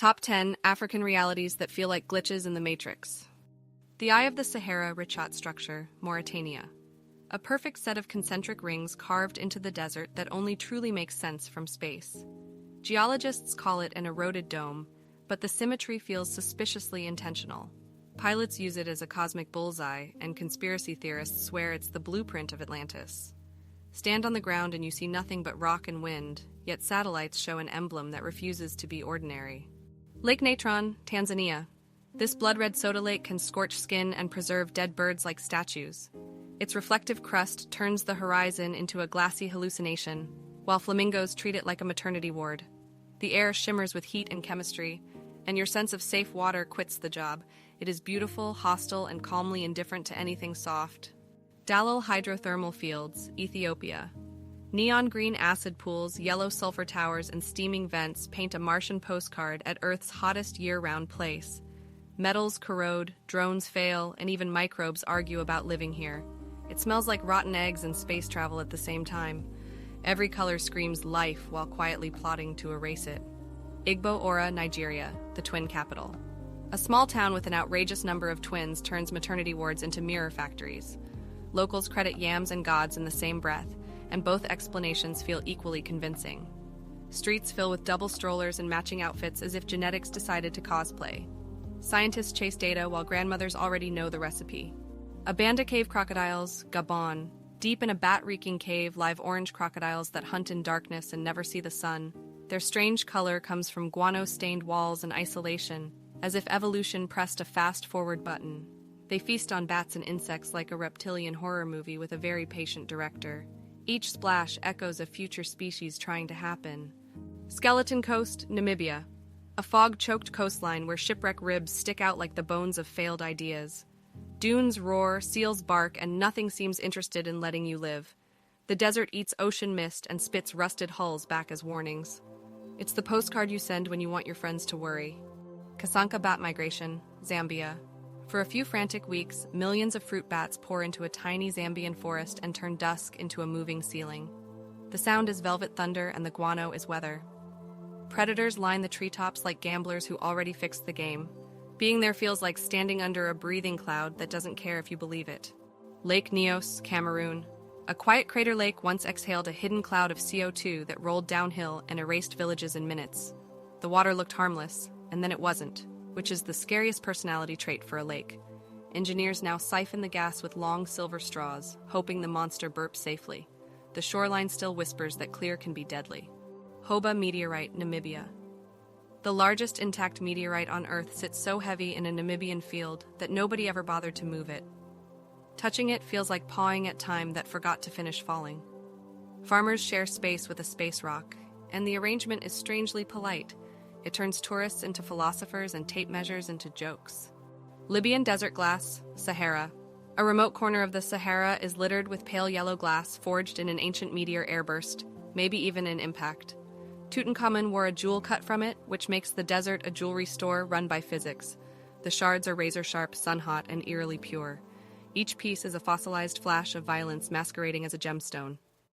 Top 10 African realities that feel like glitches in the Matrix. The Eye of the Sahara Richat structure, Mauritania. A perfect set of concentric rings carved into the desert that only truly makes sense from space. Geologists call it an eroded dome, but the symmetry feels suspiciously intentional. Pilots use it as a cosmic bullseye, and conspiracy theorists swear it's the blueprint of Atlantis. Stand on the ground and you see nothing but rock and wind, yet satellites show an emblem that refuses to be ordinary. Lake Natron, Tanzania. This blood-red soda lake can scorch skin and preserve dead birds like statues. Its reflective crust turns the horizon into a glassy hallucination, while flamingos treat it like a maternity ward. The air shimmers with heat and chemistry, and your sense of safe water quits the job. It is beautiful, hostile, and calmly indifferent to anything soft. Dallol hydrothermal fields, Ethiopia. Neon green acid pools, yellow sulfur towers, and steaming vents paint a Martian postcard at Earth's hottest year-round place. Metals corrode, drones fail, and even microbes argue about living here. It smells like rotten eggs and space travel at the same time. Every color screams life while quietly plotting to erase it. Igbo-Ora, Nigeria, the twin capital. A small town with an outrageous number of twins turns maternity wards into mirror factories. Locals credit yams and gods in the same breath, and both explanations feel equally convincing. Streets fill with double strollers and matching outfits as if genetics decided to cosplay. Scientists chase data while grandmothers already know the recipe. Abanda cave crocodiles, Gabon. Deep in a bat-reeking cave live orange crocodiles that hunt in darkness and never see the sun. Their strange color comes from guano-stained walls and isolation, as if evolution pressed a fast-forward button. They feast on bats and insects like a reptilian horror movie with a very patient director. Each splash echoes a future species trying to happen. Skeleton Coast, Namibia. A fog-choked coastline where shipwreck ribs stick out like the bones of failed ideas. Dunes roar, seals bark, and nothing seems interested in letting you live. The desert eats ocean mist and spits rusted hulls back as warnings. It's the postcard you send when you want your friends to worry. Kasanka bat migration, Zambia. For a few frantic weeks, millions of fruit bats pour into a tiny Zambian forest and turn dusk into a moving ceiling. The sound is velvet thunder and the guano is weather. Predators line the treetops like gamblers who already fixed the game. Being there feels like standing under a breathing cloud that doesn't care if you believe it. Lake Nyos, Cameroon. A quiet crater lake once exhaled a hidden cloud of CO2 that rolled downhill and erased villages in minutes. The water looked harmless, and then it wasn't, which is the scariest personality trait for a lake. Engineers now siphon the gas with long silver straws, hoping the monster burps safely. The shoreline still whispers that clear can be deadly. Hoba meteorite, Namibia. The largest intact meteorite on Earth sits so heavy in a Namibian field that nobody ever bothered to move it. Touching it feels like pawing at time that forgot to finish falling. Farmers share space with a space rock, and the arrangement is strangely polite. It turns tourists into philosophers and tape measures into jokes. Libyan desert glass, Sahara. A remote corner of the Sahara is littered with pale yellow glass forged in an ancient meteor airburst, maybe even an impact. Tutankhamun wore a jewel cut from it, which makes the desert a jewelry store run by physics. The shards are razor-sharp, sun-hot, and eerily pure. Each piece is a fossilized flash of violence masquerading as a gemstone.